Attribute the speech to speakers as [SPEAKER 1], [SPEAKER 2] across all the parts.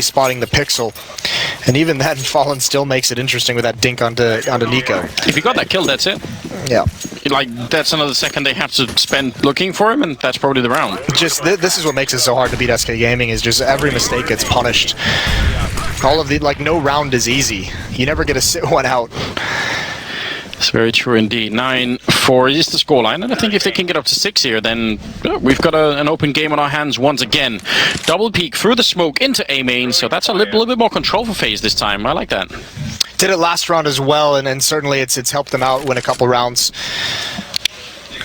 [SPEAKER 1] spotting the pixel. And even then, Fallen still makes it interesting with that dink onto Nico.
[SPEAKER 2] If he got that kill, that's it.
[SPEAKER 1] Yeah.
[SPEAKER 2] Like, that's another second they have to spend looking for him, and that's probably the round.
[SPEAKER 1] Just, this is what makes it so hard to beat SK Gaming, is just every mistake gets punished. All of the, like, no round is easy. You never get to sit one out.
[SPEAKER 2] It's very true indeed. 9-4 is the scoreline, and I think if they can get up to 6 here, then we've got an open game on our hands once again. Double peek through the smoke into A main, so that's a little bit more control for FaZe this time. I like that.
[SPEAKER 1] Did it last round as well, and certainly it's helped them out win a couple rounds.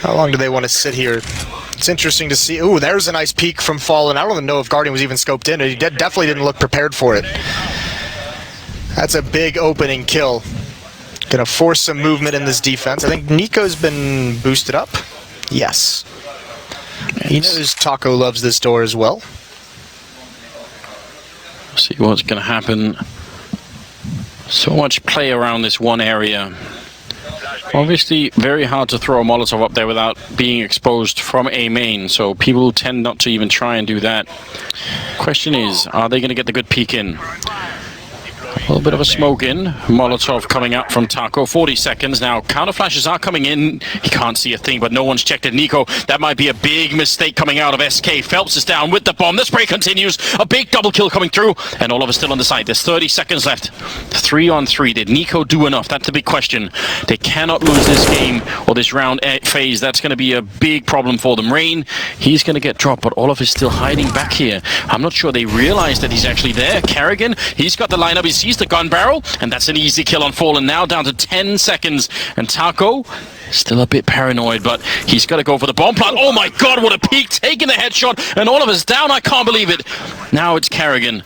[SPEAKER 1] How long do they want to sit here? It's interesting to see. Ooh, there's a nice peek from Fallen. I don't even know if Guardian was even scoped in. He definitely didn't look prepared for it. That's a big opening kill. Gonna force some movement in this defense. I think Nico's been boosted up. Yes. He knows Taco loves this door as well.
[SPEAKER 2] See what's gonna happen. So much play around this one area. Obviously, very hard to throw a Molotov up there without being exposed from A main, so people tend not to even try and do that. Question is, are they gonna get the good peek in? A little bit of a smoke in. Molotov coming out from Taco. 40 seconds now. Counter flashes are coming in. He can't see a thing, but no one's checked it. Nico, that might be a big mistake coming out of SK. Phelps is down with the bomb. The spray continues. A big double kill coming through. And Oliver's still on the side. There's 30 seconds left. 3 on 3. Did Nico do enough? That's the big question. They cannot lose this game or this round phase. That's going to be a big problem for them. Rain, he's going to get dropped, but Oliver is still hiding back here. I'm not sure they realize that he's actually there. Kerrigan, he's got the lineup. He sees the gun barrel, and that's an easy kill on Fallen. Now down to 10 seconds, and Taco still a bit paranoid, but he's got to go for the bomb plant. Oh my god, what a peek, taking the headshot, and Oliver's down. I can't believe it. Now it's Kerrigan.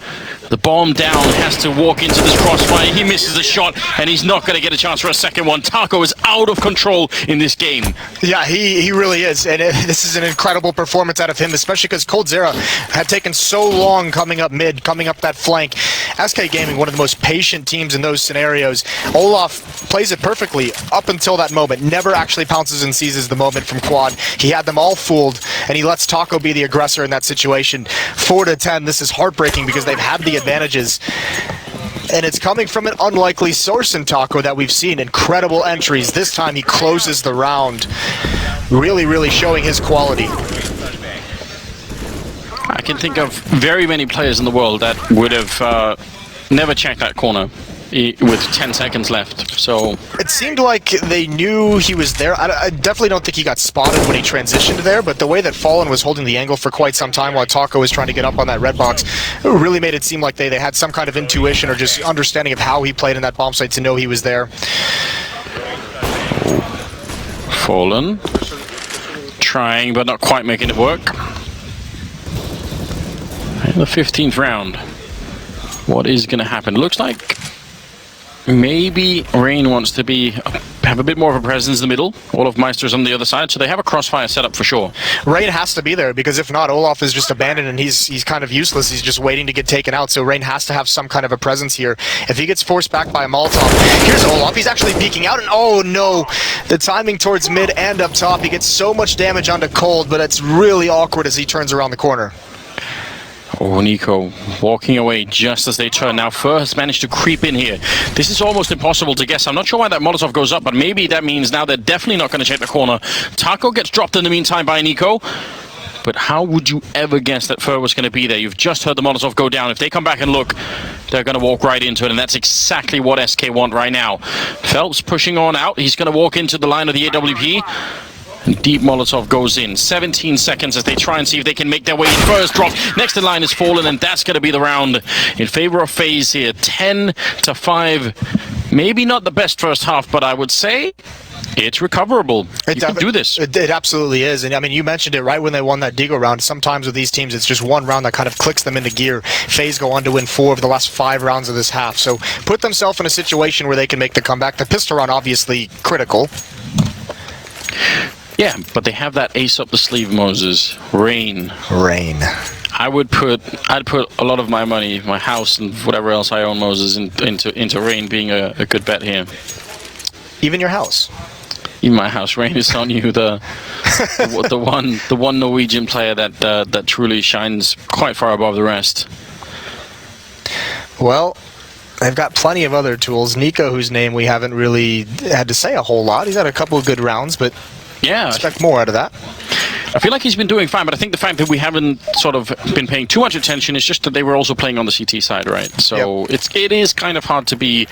[SPEAKER 2] The bomb down, has to walk into this crossfire. He misses the shot, and he's not going to get a chance for a second one. Taco is out of control in this game.
[SPEAKER 1] Yeah, he really is, and this is an incredible performance out of him, especially because coldzera had taken so long coming up mid, coming up that flank. SK Gaming, one of the most patient teams in those scenarios. Olaf plays it perfectly up until that moment. Never actually pounces and seizes the moment from quad. He had them all fooled, and he lets Taco be the aggressor in that situation. 4-10, this is heartbreaking because they've had the advantages. And it's coming from an unlikely source in Taco that we've seen. Incredible entries. This time he closes the round. Really showing his quality.
[SPEAKER 2] I can think of very many players in the world that would have never checked that corner with 10 seconds left. So
[SPEAKER 1] it seemed like they knew he was there. I definitely don't think he got spotted when he transitioned there, but the way that Fallen was holding the angle for quite some time while Taco was trying to get up on that red box, it really made it seem like they had some kind of intuition or just understanding of how he played in that bomb site to know he was there.
[SPEAKER 2] Fallen trying but not quite making it work. And the 15th round. What is going to happen? Looks like maybe Rain wants to have a bit more of a presence in the middle. Olaf Meister's on the other side, so they have a crossfire set up for sure.
[SPEAKER 1] Rain has to be there, because if not, Olaf is just abandoned and he's kind of useless. He's just waiting to get taken out, so Rain has to have some kind of a presence here. If he gets forced back by a Molotov, here's Olaf. He's actually peeking out, and oh no! The timing towards mid and up top. He gets so much damage onto Cold, but it's really awkward as he turns around the corner.
[SPEAKER 2] Oh, Nico walking away just as they turn. Now Fur has managed to creep in here. This is almost impossible to guess. I'm not sure why that Molotov goes up, but maybe that means now they're definitely not going to check the corner. Taco gets dropped in the meantime by Nico. But how would you ever guess that Fur was going to be there? You've just heard the Molotov go down. If they come back and look, they're going to walk right into it, and that's exactly what SK want right now. Phelps pushing on out. He's going to walk into the line of the AWP. Deep Molotov goes in. 17 seconds as they try and see if they can make their way in. First drop. Next in line is Fallen, and that's going to be the round in favor of FaZe here. 10-5. Maybe not the best first half, but I would say it's recoverable. You can do this.
[SPEAKER 1] It absolutely is. And I mean, you mentioned it right when they won that Deagle round. Sometimes with these teams, it's just one round that kind of clicks them into gear. FaZe go on to win 4 of the last 5 rounds of this half. So put themselves in a situation where they can make the comeback. The pistol round, obviously critical.
[SPEAKER 2] Yeah, but they have that ace up the sleeve, Moses. Rain. I'd put a lot of my money, my house and whatever else I own, Moses, into Rain being a good bet here.
[SPEAKER 1] Even your house?
[SPEAKER 2] In my house. Rain is on you, the one Norwegian player that truly shines quite far above the rest.
[SPEAKER 1] Well, they've got plenty of other tools. Nico, whose name we haven't really had to say a whole lot. He's had a couple of good rounds, but
[SPEAKER 2] yeah,
[SPEAKER 1] expect more out of that.
[SPEAKER 2] I feel like he's been doing fine, but I think the fact that we haven't sort of been paying too much attention is just that they were also playing on the CT side, right? So it is kind of hard to be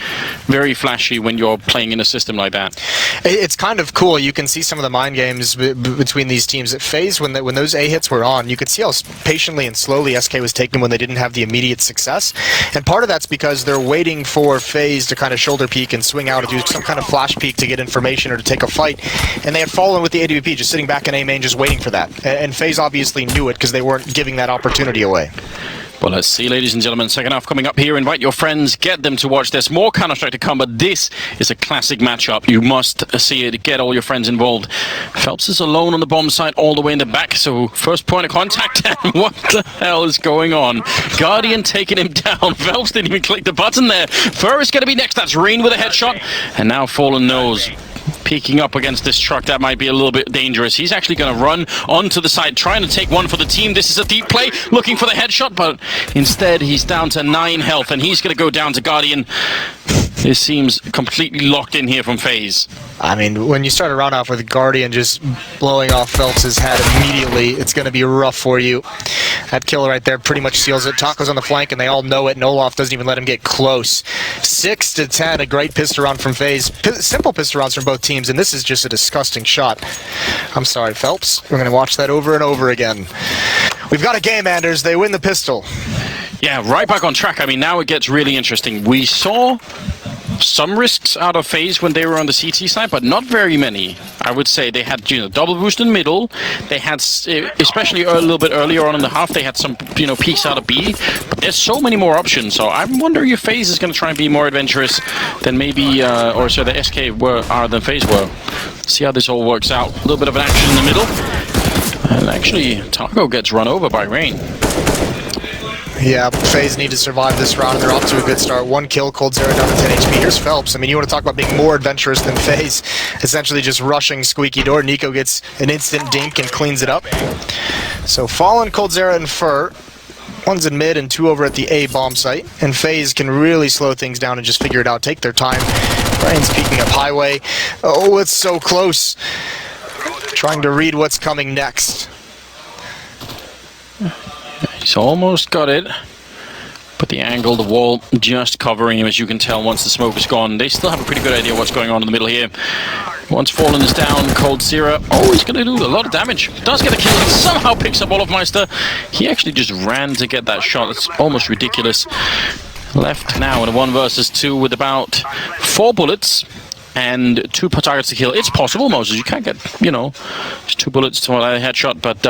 [SPEAKER 2] very flashy when you're playing in a system like that.
[SPEAKER 1] It's kind of cool. You can see some of the mind games between these teams. At FaZe, when those A hits were on, you could see how patiently and slowly SK was taking when they didn't have the immediate success. And part of that's because they're waiting for FaZe to kind of shoulder peek and swing out or do some kind of flash peek to get information or to take a fight. And they had fallen with the AWP, just sitting back in A main, just waiting for that. And FaZe obviously knew it because they weren't giving that opportunity away.
[SPEAKER 2] Well, let's see, ladies and gentlemen. Second half coming up here. Invite your friends, get them to watch. There's more Counter-Strike to come, but this is a classic matchup. You must see it. Get all your friends involved. Phelps is alone on the bomb site all the way in the back, so first point of contact. And what the hell is going on? Guardian taking him down. Phelps didn't even click the button there. Fur is going to be next. That's Rain with a headshot. And now Fallen knows. Peeking up against this truck, that might be a little bit dangerous. He's actually going to run onto the side, trying to take one for the team. This is a deep play, looking for the headshot, but instead he's down to 9 health, and he's going to go down to Guardian. This seems completely locked in here from FaZe.
[SPEAKER 1] I mean, when you start a round off with Guardian just blowing off Phelps' head immediately, it's going to be rough for you. That kill right there pretty much seals it. Taco's on the flank, and they all know it, and Olaf doesn't even let him get close. 6 to 10, a great pistol round from FaZe. Simple pistol rounds from both teams, and this is just a disgusting shot. I'm sorry, Phelps. We're going to watch that over and over again. We've got a game, Anders. They win the pistol.
[SPEAKER 2] Yeah, right back on track. I mean, now it gets really interesting. We saw some risks out of FaZe when they were on the CT side, but not very many. I would say they had, double boost in the middle. They had, especially a little bit earlier on in the half, they had some, peeks out of B. But there's so many more options. So I'm wondering if FaZe is going to try and be more adventurous than maybe, or so the SK are than FaZe were. See how this all works out. A little bit of an action in the middle. And actually, Taco gets run over by Rain.
[SPEAKER 1] Yeah, FaZe need to survive this round, and they're off to a good start. 1 kill, Coldzera down to 10 HP. Here's Phelps. I mean, you want to talk about being more adventurous than FaZe. Essentially just rushing squeaky door. Nico gets an instant dink and cleans it up. So Fallen, Coldzera, and Fur. 1's in mid and 2 over at the A bomb site. And FaZe can really slow things down and just figure it out, take their time. Rain's peeking up highway. Oh, it's so close. Trying to read what's coming next.
[SPEAKER 2] He's almost got it, but the angle, the wall just covering him, as you can tell once the smoke is gone. They still have a pretty good idea what's going on in the middle here. Once Fallen is down, Coldzera, he's going to do a lot of damage. Does get a kill, and somehow picks up Olofmeister. He actually just ran to get that shot. It's almost ridiculous. Left now in a 1 versus 2 with about 4 bullets. And 2 targets to kill. It's possible, Moses. You can't get, just 2 bullets to a headshot, but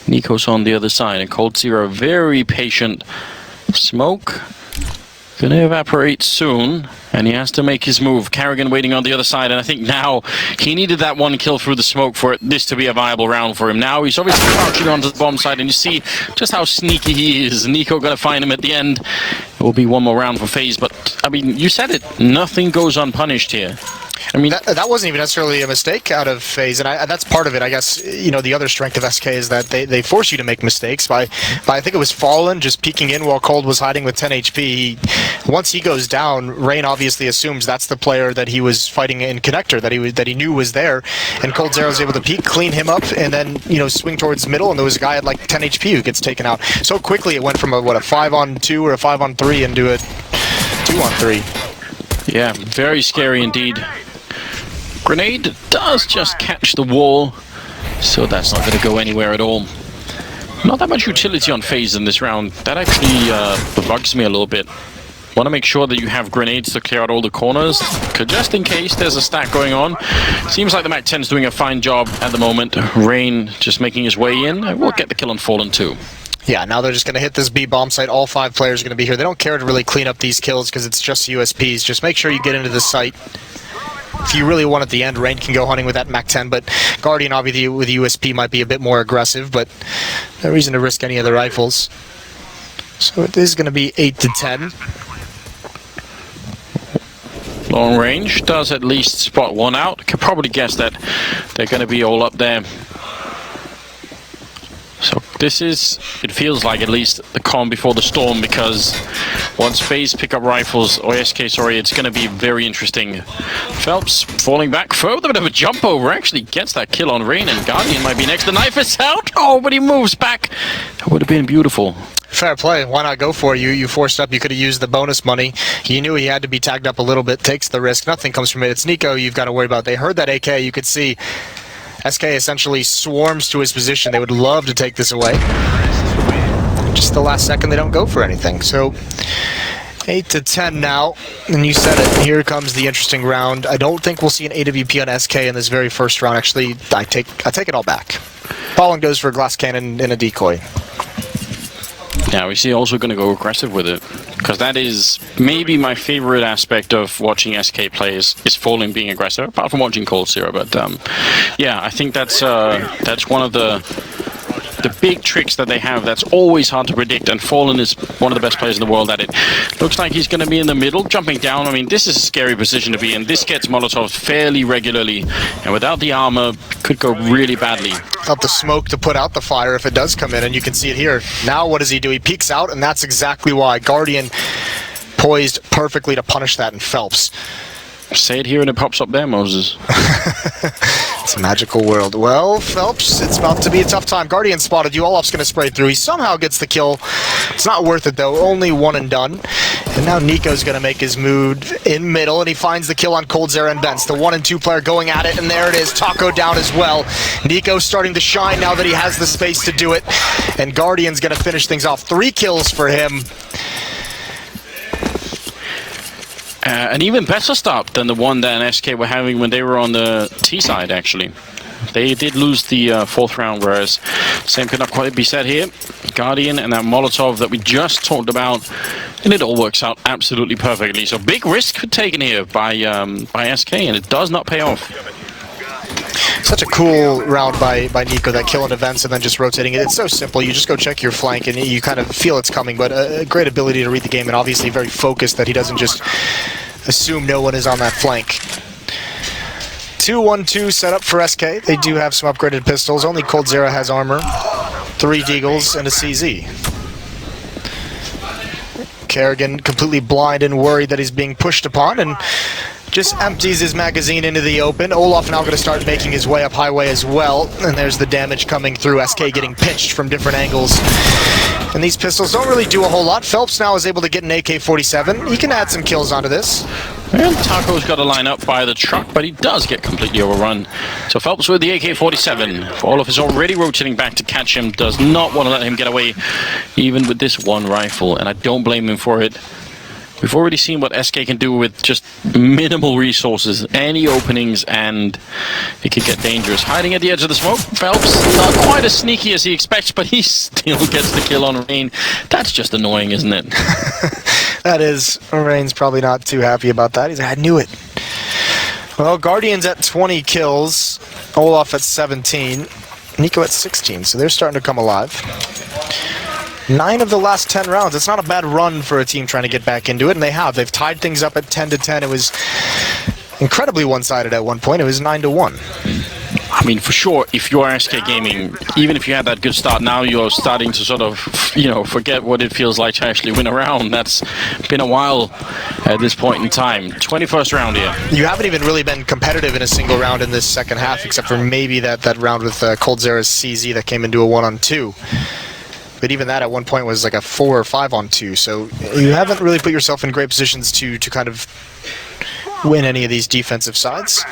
[SPEAKER 2] Nico's on the other side, and Coldzera very patient. Smoke gonna evaporate soon, and he has to make his move. Carrigan waiting on the other side, and I think now he needed that 1 kill through the smoke for this to be a viable round for him. Now he's obviously crouching onto the bomb side, and you see just how sneaky he is. Nico gonna find him at the end. It will be 1 more round for FaZe, but I mean, you said it. Nothing goes unpunished here. I mean,
[SPEAKER 1] that wasn't even necessarily a mistake out of FaZe, and that's part of it. I guess the other strength of SK is that they force you to make mistakes. By I think it was Fallen just peeking in while Cold was hiding with 10 HP. Once he goes down, Rain obviously assumes that's the player that he was fighting in connector, that he knew was there, and Coldzera was able to peek, clean him up, and then swing towards middle, and there was a guy at like 10 HP who gets taken out. So quickly it went from a 5-on-2 or a 5-on-3 into a 2-on-3.
[SPEAKER 2] Yeah, very scary indeed. Grenade does just catch the wall, so that's not going to go anywhere at all. Not that much utility on FaZe in this round. That actually bugs me a little bit. Want to make sure that you have grenades to clear out all the corners, just in case there's a stack going on. Seems like the Mac 10's doing a fine job at the moment. Rain just making his way in. We'll get the kill on Fallen too.
[SPEAKER 1] Yeah, now they're just going to hit this B bomb site. All 5 players are going to be here. They don't care to really clean up these kills because it's just USPs. Just make sure you get into the site. If you really want at the end, Rain can go hunting with that Mac 10, but Guardian obviously with the USP might be a bit more aggressive, but no reason to risk any of the rifles. So it is going to be 8 to 10.
[SPEAKER 2] Long range does at least spot 1 out. Could probably guess that they're going to be all up there. So this is, it feels like at least the calm before the storm, because once FaZe pick up rifles, or SK, sorry, it's going to be very interesting. Phelps falling back, further bit of a jump over, actually gets that kill on Rain, and Guardian might be next. The knife is out. Oh, but he moves back. That would have been beautiful.
[SPEAKER 1] Fair play. Why not go for it? You forced up. You could have used the bonus money. You knew he had to be tagged up a little bit. Takes the risk. Nothing comes from it. It's Nico you've got to worry about. They heard that AK. You could see SK essentially swarms to his position. They would love to take this away. Just the last second, they don't go for anything. So 8-10 now. And you said it. Here comes the interesting round. I don't think we'll see an AWP on SK in this very first round. Actually, I take it all back. Fallen goes for a glass cannon and a decoy.
[SPEAKER 2] Yeah, we see also going to go aggressive with it, because that is maybe my favorite aspect of watching SK play is Fallen being aggressive, apart from watching Cold Zero. But yeah, I think that's one of the big tricks that they have that's always hard to predict, and Fallen is one of the best players in the world at it. Looks like he's going to be in the middle, jumping down. I mean, this is a scary position to be in. This gets Molotovs fairly regularly, and without the armor, could go really badly.
[SPEAKER 1] Up the smoke to put out the fire if it does come in, and you can see it here. Now what does he do? He peeks out, and that's exactly why. Guardian poised perfectly to punish that in Phelps.
[SPEAKER 2] Say it here and it pops up there, Moses.
[SPEAKER 1] It's a magical world. Well, Phelps, it's about to be a tough time. Guardian spotted you. Olaf's going to spray through. He somehow gets the kill. It's not worth it, though. Only one and done. And now Nico's going to make his move in middle, and he finds the kill on Cold Zero and Bence. The 1 and 2 player going at it, and there it is. Taco down as well. Nico starting to shine now that he has the space to do it. And Guardian's going to finish things off. 3 kills for him.
[SPEAKER 2] An even better start than the one that SK were having when they were on the T side, actually. They did lose the 4th round, whereas same could not quite be said here. Guardian and that Molotov that we just talked about, and it all works out absolutely perfectly. So big risk taken here by SK, and it does not pay off.
[SPEAKER 1] Such a cool round by Nico, that kill in events and then just rotating it. It's so simple. You just go check your flank and you kind of feel it's coming, but a great ability to read the game, and obviously very focused that he doesn't just assume no one is on that flank. 2-1-2 set up for SK. They do have some upgraded pistols. Only Cold Zero has armor. 3 Deagles and a CZ. Kerrigan completely blind and worried that he's being pushed upon, and just empties his magazine into the open. Olaf now going to start making his way up highway as well, and there's the damage coming through. SK getting pinched from different angles. And these pistols don't really do a whole lot. Phelps now is able to get an AK-47. He can add some kills onto this.
[SPEAKER 2] And Taco's got to line up by the truck, but he does get completely overrun. So Phelps with the AK-47. Olaf is already rotating back to catch him. Does not want to let him get away, even with this one rifle. And I don't blame him for it. We've already seen what SK can do with just minimal resources, any openings, and it could get dangerous. Hiding at the edge of the smoke, Phelps, not quite as sneaky as he expects, but he still gets the kill on Rain. That's just annoying, isn't it?
[SPEAKER 1] That is. Rain's probably not too happy about that. He's like, I knew it. Well, Guardian's at 20 kills, Olaf at 17, Nico at 16, so they're starting to come alive. 9 of the last 10 rounds. It's not a bad run for a team trying to get back into it, and they have. They've tied things up at 10-10. It was incredibly one-sided at one point. It was 9-1.
[SPEAKER 2] I mean, for sure, if you're SK Gaming, even if you had that good start, now you're starting to sort of, forget what it feels like to actually win a round. That's been a while at this point in time. 21st round here.
[SPEAKER 1] You haven't even really been competitive in a single round in this second half, except for maybe that round with Cold Zero's CZ that came into a 1-on-2. But even that at one point was like a 4 or 5-on-2, so you haven't really put yourself in great positions to kind of win any of these defensive sides.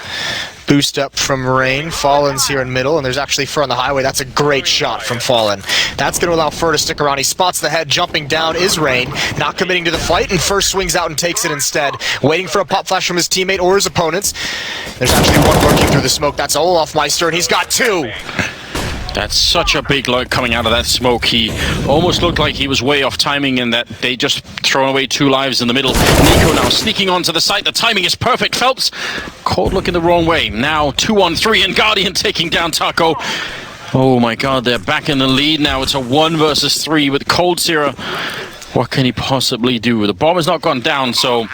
[SPEAKER 1] Boost up from Rain. Fallen's here in middle, and there's actually Fur on the highway. That's a great shot from Fallen. That's going to allow Fur to stick around. He spots the head. Jumping down is Rain, not committing to the fight, and Fur swings out and takes it instead, waiting for a pop flash from his teammate or his opponents. There's actually one lurking through the smoke. That's Olaf Meister, and he's got 2.
[SPEAKER 2] That's such a big lurk coming out of that smoke. He almost looked like he was way off timing and that they just thrown away 2 lives in the middle. Nico now sneaking onto the site. The timing is perfect. Phelps caught looking the wrong way. Now 2-on-3 and Guardian taking down Taco. Oh my god, they're back in the lead now. It's a 1 versus 3 with Cold Zero. What can he possibly do? The bomb has not gone down, so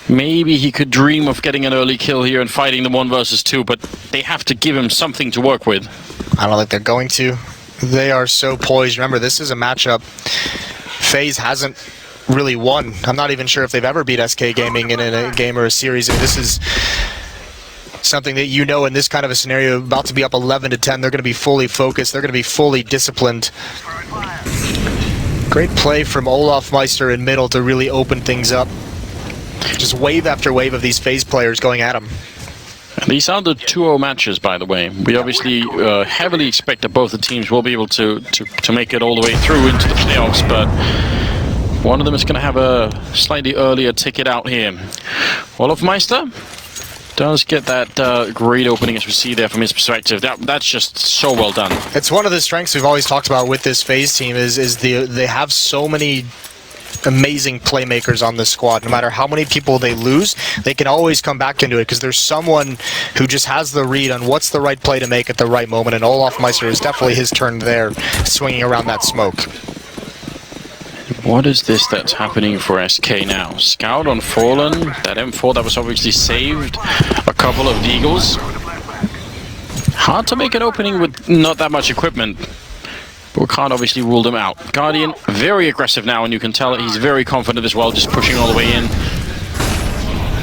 [SPEAKER 2] maybe he could dream of getting an early kill here and fighting the 1 versus 2, but they have to give him something to work with.
[SPEAKER 1] I don't think they're going to. They are so poised. Remember, this is a matchup. FaZe hasn't really won. I'm not even sure if they've ever beat SK Gaming in a game or a series. And this is something that in this kind of a scenario, about to be up 11-10, they're going to be fully focused. They're going to be fully disciplined. Great play from Olaf Meister in middle to really open things up. Just wave after wave of these FaZe players going at him.
[SPEAKER 2] These are the 2-0 matches, by the way. We obviously heavily expect that both the teams will be able to make it all the way through into the playoffs, but one of them is going to have a slightly earlier ticket out here. Olaf Meister does get that great opening, as we see there from his perspective. That's just so well done. It's
[SPEAKER 1] one of the strengths we've always talked about with this FaZe team is they have so many amazing playmakers on this squad. No matter how many people they lose, they can always come back into it because there's someone who just has the read on what's the right play to make at the right moment, and Olaf Meister is definitely his turn there, swinging around that smoke.
[SPEAKER 2] What is this that's happening for SK now? Scout on Fallen, that M4 that was obviously saved, a couple of Deagles. Hard to make an opening with not that much equipment, but we can't obviously rule them out. Guardian, very aggressive now, and you can tell that he's very confident as well, just pushing all the way in.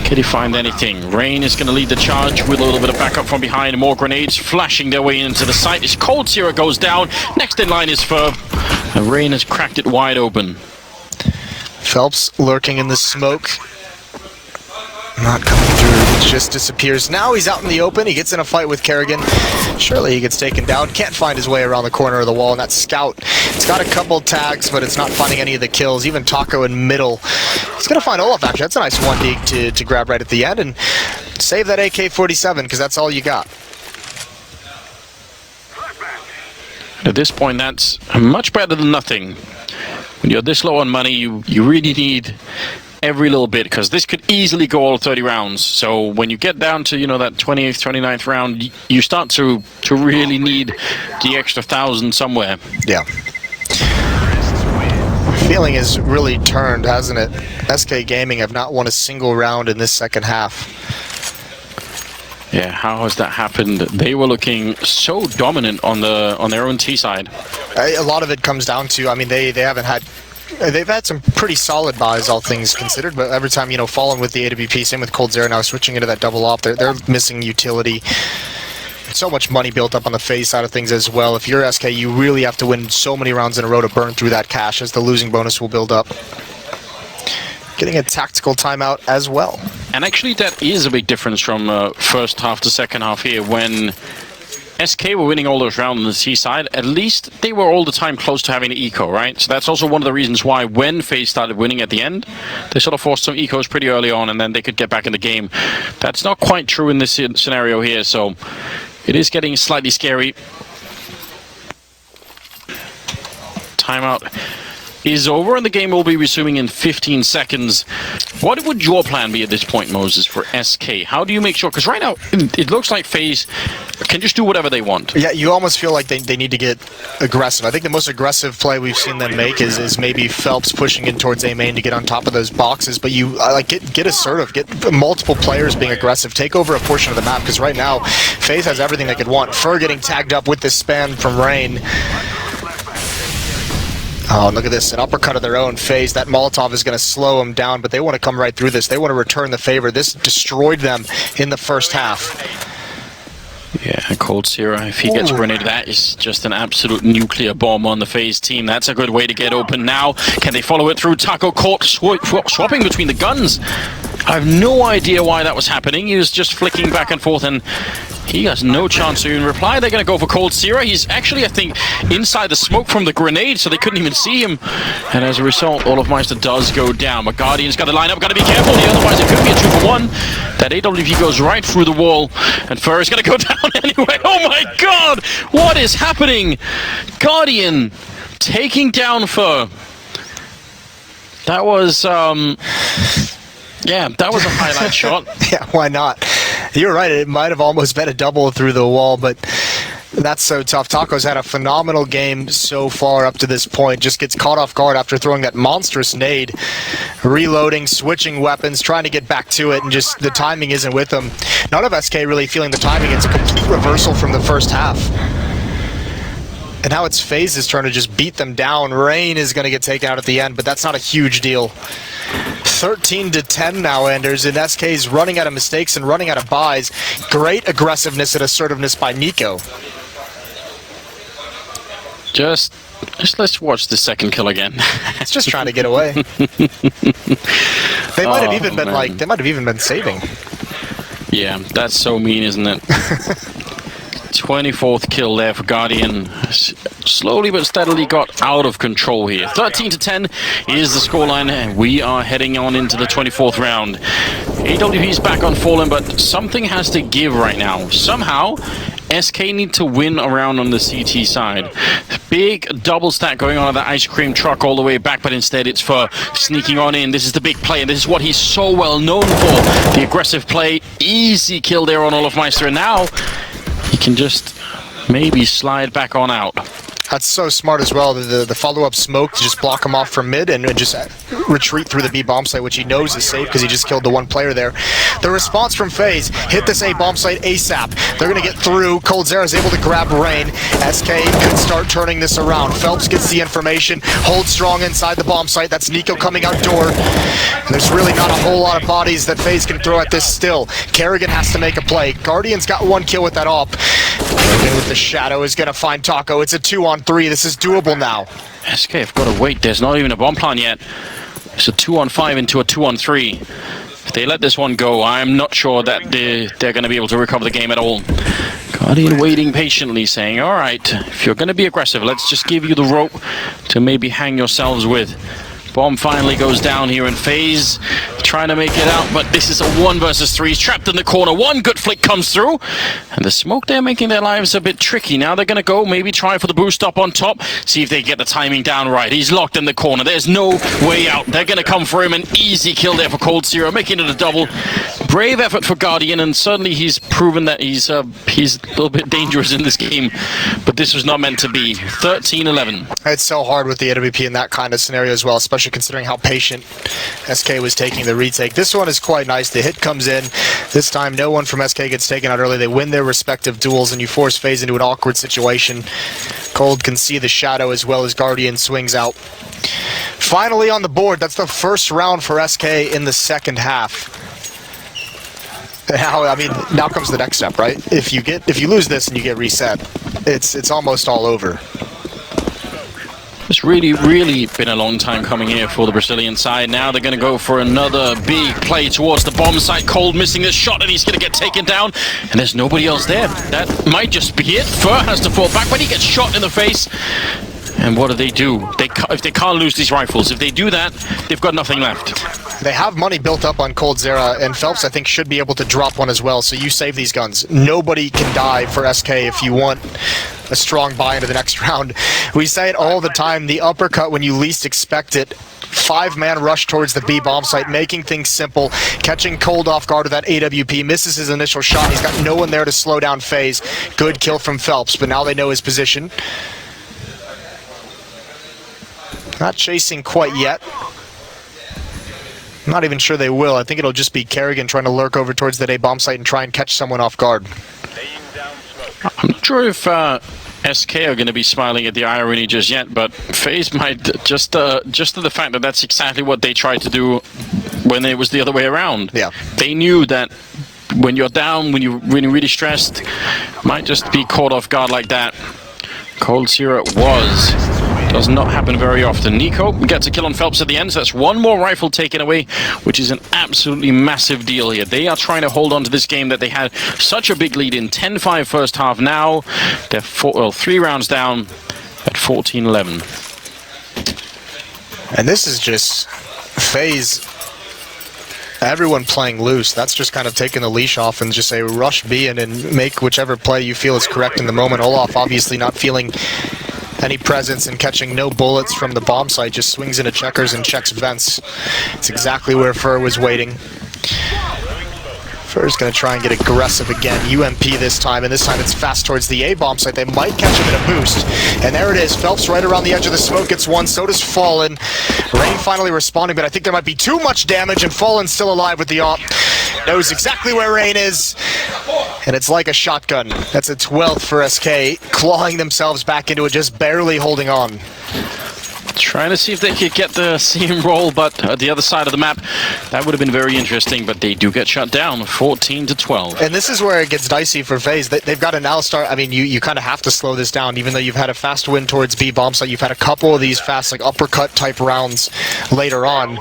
[SPEAKER 2] Can he find anything? Rain is going to lead the charge with a little bit of backup from behind. More grenades flashing their way into the site. As coldzera goes down, next in line is Ferb. And Rain has cracked it wide open.
[SPEAKER 1] Phelps lurking in the smoke. Not coming through, just disappears. Now he's out in the open, he gets in a fight with Kerrigan. Surely he gets taken down, can't find his way around the corner of the wall, and that Scout, it's got a couple tags, but it's not finding any of the kills. Even Taco in middle. He's going to find Olaf, actually. That's a nice 1-dig to grab right at the end, and save that AK-47, because that's all you got.
[SPEAKER 2] At this point, that's much better than nothing. When you're this low on money, you really need every little bit, because this could easily go all 30 rounds. So when you get down to, that 28th, 29th round, you start to really need the extra 1,000 somewhere.
[SPEAKER 1] Yeah. Feeling has really turned, hasn't it? SK Gaming have not won a single round in this second half.
[SPEAKER 2] Yeah, how has that happened? They were looking so dominant on their own T side.
[SPEAKER 1] A lot of it comes down to, they've had some pretty solid buys, all things considered, but every time, Fallen with the AWP, same with coldzera now, switching into that double op, they're missing utility. So much money built up on the FaZe side of things as well. If you're SK, you really have to win so many rounds in a row to burn through that cash, as the losing bonus will build up. Getting a tactical timeout as well.
[SPEAKER 2] And actually that is a big difference from first half to second half here. When SK were winning all those rounds on the T side, at least they were all the time close to having an eco, right? So that's also one of the reasons why when FaZe started winning at the end, they sort of forced some ecos pretty early on, and then they could get back in the game. That's not quite true in this scenario here, so it is getting slightly scary. Timeout is over, and the game will be resuming in 15 seconds. What would your plan be at this point, Moses, for SK? How do you make sure? Because right now, it looks like FaZe can just do whatever they want.
[SPEAKER 1] Yeah, you almost feel like they need to get aggressive. I think the most aggressive play we've seen them make is maybe Phelps pushing in towards A main to get on top of those boxes, but you get assertive, get multiple players being aggressive, take over a portion of the map, because right now, FaZe has everything they could want. Fur getting tagged up with this spam from Rain. Oh, look at this, an uppercut of their own. FaZe. That Molotov is going to slow them down, but they want to come right through this. They want to return the favor. This destroyed them in the first half.
[SPEAKER 2] Yeah, coldzera, if he gets grenaded, that is just an absolute nuclear bomb on the FaZe team. That's a good way to get open now. Can they follow it through? Taco caught swapping between the guns. I have no idea why that was happening. He was just flicking back and forth, and he has no chance to even reply. They're going to go for coldzera. He's actually, I think, inside the smoke from the grenade, so they couldn't even see him. And as a result, Olaf Meister does go down. But Guardian's got to line up, got to be careful here, otherwise it could be a 2-for-1. That AWP goes right through the wall, and Fur is going to go down anyway. Oh my god! What is happening? Guardian taking down Fur. That was, yeah, that was a highlight shot.
[SPEAKER 1] Yeah, why not? You're right, it might have almost been a double through the wall, but that's so tough. Taco's had a phenomenal game so far up to this point. Just gets caught off guard after throwing that monstrous nade. Reloading, switching weapons, trying to get back to it, and just the timing isn't with him. None of SK really feeling the timing. It's a complete reversal from the first half. And now it's FaZe's turn to just beat them down. Rain is going to get taken out at the end, but that's not a huge deal. 13-10 now, Anders, and SK's running out of mistakes and running out of buys. Great aggressiveness and assertiveness by Nico.
[SPEAKER 2] Just let's watch the second kill again.
[SPEAKER 1] It's just trying to get away. They might have even been they might have even been saving.
[SPEAKER 2] Yeah, that's so mean, isn't it? 24th kill there for Guardian. Slowly but steadily got out of control here. 13-10 is the scoreline, and we are heading on into the 24th round. AWP's back on Fallen, but something has to give right now. Somehow, SK need to win around on the CT side. Big double stack going on at the ice cream truck all the way back, but instead it's for sneaking on in. This is the big play, and this is what he's so well known for. The aggressive play, easy kill there on Olofmeister, and now he can just maybe slide back on out.
[SPEAKER 1] That's so smart as well, the follow-up smoke to just block him off from mid and just retreat through the B bomb site, which he knows is safe because he just killed the one player there. The response from FaZe, hit this A bomb site ASAP. They're going to get through. coldzera is able to grab Rain. SK can start turning this around. Phelps gets the information, holds strong inside the bomb site. That's Nico coming out door. And there's really not a whole lot of bodies that FaZe can throw at this still. Kerrigan has to make a play. Guardian's got one kill with that op. Kerrigan with the shadow is going to find Taco. It's a 2-on-3. This is doable now.
[SPEAKER 2] SK have got to wait. There's not even a bomb plan yet. It's a 2-on-5 into a 2-on-3. If they let this one go, I'm not sure that they're going to be able to recover the game at all. Guardian waiting patiently, saying, all right, if you're going to be aggressive, let's just give you the rope to maybe hang yourselves with. Bomb finally goes down here, and FaZe trying to make it out, but this is a 1 versus 3. He's trapped in the corner. One good flick comes through, and the smoke there making their lives a bit tricky. Now they're going to go, maybe try for the boost up on top, see if they get the timing down right. He's locked in the corner. There's no way out. They're going to come for him. An easy kill there for coldzera, making it a double. Brave effort for Guardian, and certainly he's proven that he's a little bit dangerous in this game, but this was not meant to be. 13-11.
[SPEAKER 1] It's so hard with the AWP in that kind of scenario as well, especially considering how patient SK was taking the retake. This one is quite nice. The hit comes in. This time, no one from SK gets taken out early. They win their respective duels, and you force FaZe into an awkward situation. Cold can see the shadow as well as Guardian swings out. Finally on the board, that's the first round for SK in the second half. Now, I mean, now comes the next step, right? If you lose this and you get reset, it's almost all over.
[SPEAKER 2] It's really been a long time coming here for the Brazilian side. Now they're going to go for another big play towards the bomb site. Cold missing this shot, and he's going to get taken down. And there's nobody else there. That might just be it. Fur has to fall back, but he gets shot in the face. And what do? If they can't lose these rifles, if they do that, they've got nothing left.
[SPEAKER 1] They have money built up on coldzera, and Phelps, I think, should be able to drop one as well, so you save these guns. Nobody can die for SK if you want a strong buy into the next round. We say it all the time, the uppercut when you least expect it. 5-man rush towards the B bomb site, making things simple, catching Cold off guard with that AWP, misses his initial shot. He's got no one there to slow down FaZe. Good kill from Phelps, but now they know his position. Not chasing quite yet. I'm not even sure they will. I think it'll just be Kerrigan trying to lurk over towards that A bomb site and try and catch someone off guard.
[SPEAKER 2] I'm not sure if SK are going to be smiling at the irony just yet, but FaZe might just to the fact that that's exactly what they tried to do when it was the other way around.
[SPEAKER 1] Yeah.
[SPEAKER 2] They knew that when you're down, when you're really stressed, might just be caught off guard like that. coldzera does not happen very often. Nico gets a kill on Phelps at the end, so that's one more rifle taken away, which is an absolutely massive deal here. They are trying to hold on to this game that they had such a big lead in. 10-5 first half. Now they're 3 rounds down at 14-11.
[SPEAKER 1] And this is just FaZe, everyone playing loose. That's just kind of taking the leash off and just say rush B in and make whichever play you feel is correct in the moment. Olaf obviously not feeling any presence and catching no bullets from the bomb site, just swings into checkers and checks vents. It's exactly where Fur was waiting. Fur's going to try and get aggressive again. UMP this time, and this time it's fast towards the A bomb site. They might catch him in a boost. And there it is. Phelps right around the edge of the smoke gets one. So does Fallen. Rain finally responding, but I think there might be too much damage, and Fallen's still alive with the op. Knows exactly where Rain is. And it's like a shotgun. That's a 12th for SK, clawing themselves back into it, just barely holding on.
[SPEAKER 2] Trying to see if they could get the seam roll, but at the other side of the map, that would have been very interesting, but they do get shut down, 14-12.
[SPEAKER 1] And this is where it gets dicey for FaZe. They've got to now start, I mean, you kind of have to slow this down, even though you've had a fast win towards B bomb site. You've had a couple of these fast, like, uppercut type rounds later on.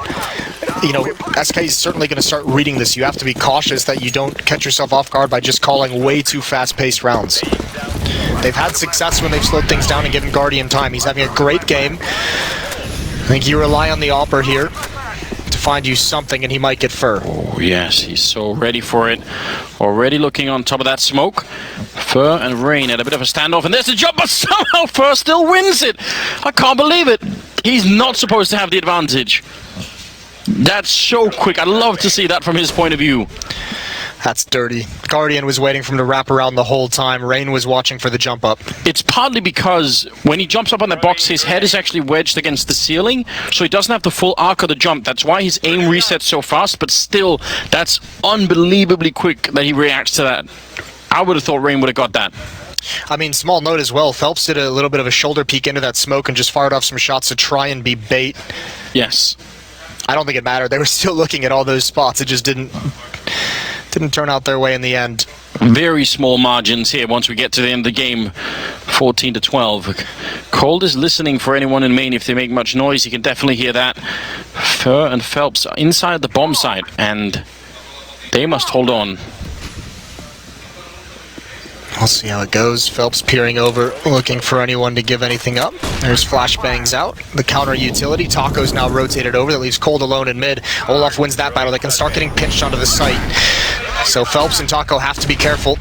[SPEAKER 1] You know, SK is certainly going to start reading this. You have to be cautious that you don't catch yourself off guard by just calling way too fast-paced rounds. They've had success when they've slowed things down and given Guardian time. He's having a great game. I think you rely on the Opper here to find you something, and he might get Fur.
[SPEAKER 2] Oh, yes, he's so ready for it. Already looking on top of that smoke. Fur and Rain at a bit of a standoff, and there's the jump, but somehow Fur still wins it. I can't believe it. He's not supposed to have the advantage. That's so quick. I'd love to see that from his point of view.
[SPEAKER 1] That's dirty. Guardian was waiting for him to wrap around the whole time. Rain was watching for the jump up.
[SPEAKER 2] It's partly because when he jumps up on that box, his head is actually wedged against the ceiling, so he doesn't have the full arc of the jump. That's why his aim resets so fast, but still, that's unbelievably quick that he reacts to that. I would have thought Rain would have got that.
[SPEAKER 1] I mean, small note as well, Phelps did a little bit of a shoulder peek into that smoke and just fired off some shots to try and be bait.
[SPEAKER 2] Yes.
[SPEAKER 1] I don't think it mattered. They were still looking at all those spots. It just didn't turn out their way in the end.
[SPEAKER 2] Very small margins here once we get to the end of the game, 14-12. Cold is listening for anyone in main. If they make much noise, you can definitely hear that. Fur and Phelps are inside the bomb site, and they must hold on.
[SPEAKER 1] We'll see how it goes. Phelps peering over, looking for anyone to give anything up. There's flashbangs out. The counter utility. Taco's now rotated over. That leaves Cold alone in mid. Olaf wins that battle. They can start getting pinched onto the site. So Phelps and Taco have to be careful.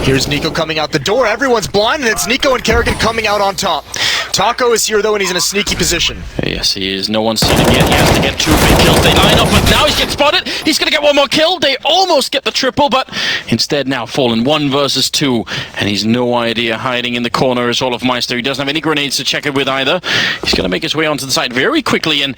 [SPEAKER 1] Here's Nico coming out the door. Everyone's blind, and it's Nico and Kerrigan coming out on top. Taco is here, though, and he's in a sneaky position.
[SPEAKER 2] Yes, he is. No one's seen him yet. He has to get 2 big kills. They line up, but now he's getting spotted. He's going to get one more kill. They almost get the triple, but instead now fallen 1 versus 2. And he's no idea. Hiding in the corner is Olaf Meister. He doesn't have any grenades to check it with either. He's going to make his way onto the side very quickly, and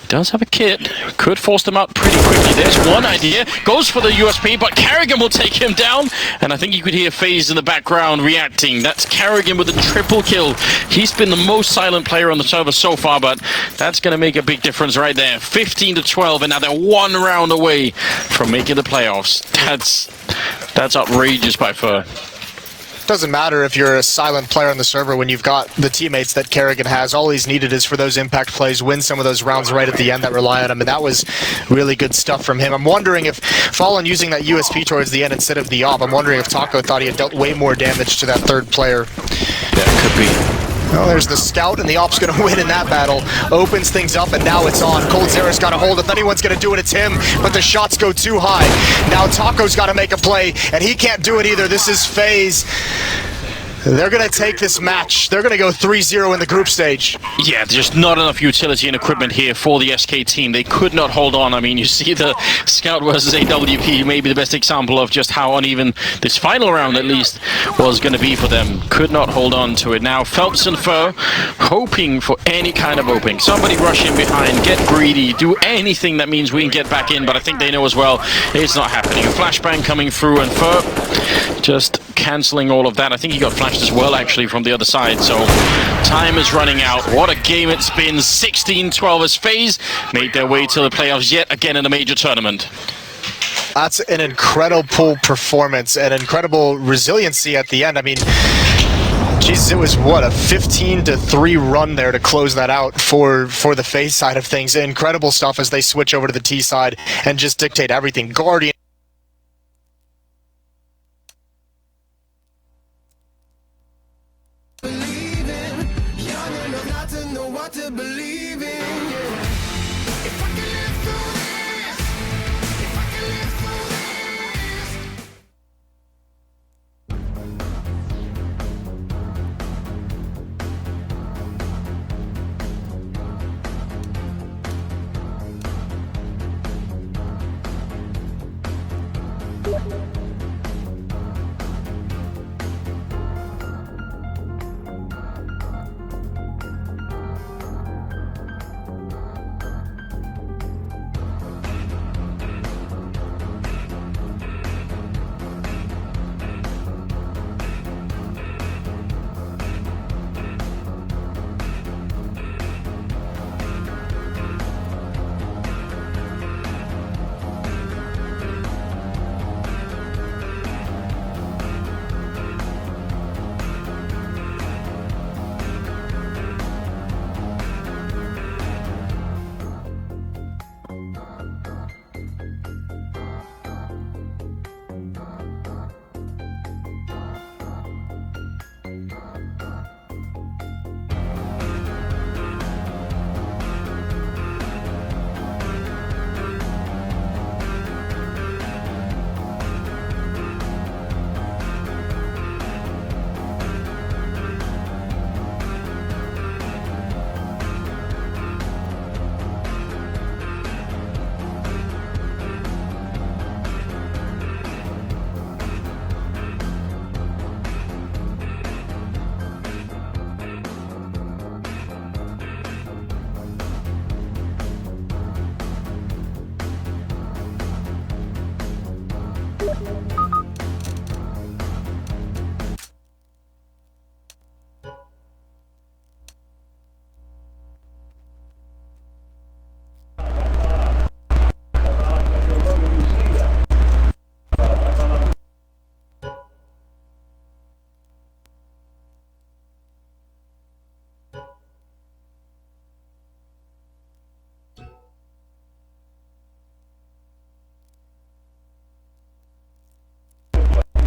[SPEAKER 2] does have a kit. Could force them out pretty quickly. There's one idea. Goes for the USP, but Kerrigan will take him down. And I think you could hear FaZe in the background reacting. That's Kerrigan with a triple kill. He's been the most silent player on the server so far, but that's going to make a big difference right there. 15-12, and now they're 1 round away from making the playoffs. That's outrageous by Fur.
[SPEAKER 1] Doesn't matter if you're a silent player on the server when you've got the teammates that Kerrigan has. All he's needed is for those impact plays, win some of those rounds right at the end that rely on him, and that was really good stuff from him. I'm wondering if Fallen using that USP towards the end instead of the AWP, I'm wondering if Taco thought he had dealt way more damage to that third player.
[SPEAKER 2] Yeah, it could be.
[SPEAKER 1] Well, there's the scout, and the AWP's going to win in that battle. Opens things up, and now it's on. coldzera's got a hold. If anyone's going to do it, it's him, but the shots go too high. Now Taco's got to make a play, and he can't do it either. This is FaZe. They're going to take this match. They're going to go 3-0 in the group stage.
[SPEAKER 2] Yeah, just not enough utility and equipment here for the SK team. They could not hold on. I mean, you see the Scout versus AWP, maybe the best example of just how uneven this final round, at least, was going to be for them. Could not hold on to it. Now, Phelps and Fur hoping for any kind of opening. Somebody rush in behind, get greedy, do anything that means we can get back in, but I think they know as well it's not happening. A flashbang coming through, and Fur just cancelling all of that. I think he got flashed as well, actually, from the other side, so time is running out. What a game it's been. 16-12 as FaZe made their way to the playoffs yet again in a major tournament.
[SPEAKER 1] That's an incredible performance and incredible resiliency at the end. I mean, Jesus, it was, what, a 15-3 run there to close that out for the FaZe side of things. Incredible stuff as they switch over to the T side and just dictate everything. Guardian
[SPEAKER 3] to believe in.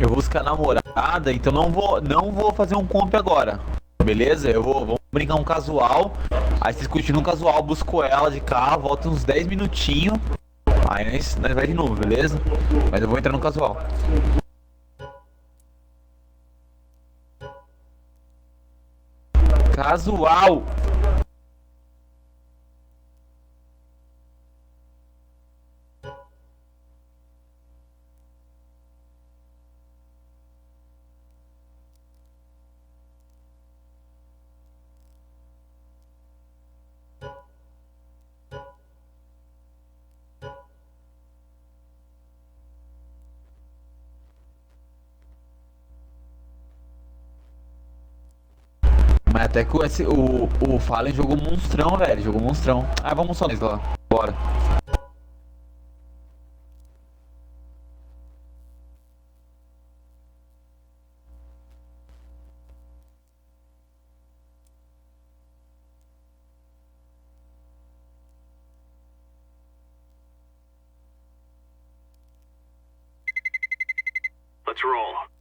[SPEAKER 4] Eu vou buscar namorada, então não vou fazer um comp agora. Beleza? Vamos brincar um casual. Aí vocês continuam um casual, busco ela de carro, volta uns 10 minutinhos. Aí nós vai de novo, beleza? Mas eu vou entrar no casual. Casual! Mas até que o Fallen jogou monstrão, velho. Jogou monstrão. Ah, vamos só nesse lá. Bora.
[SPEAKER 5] Let's roll.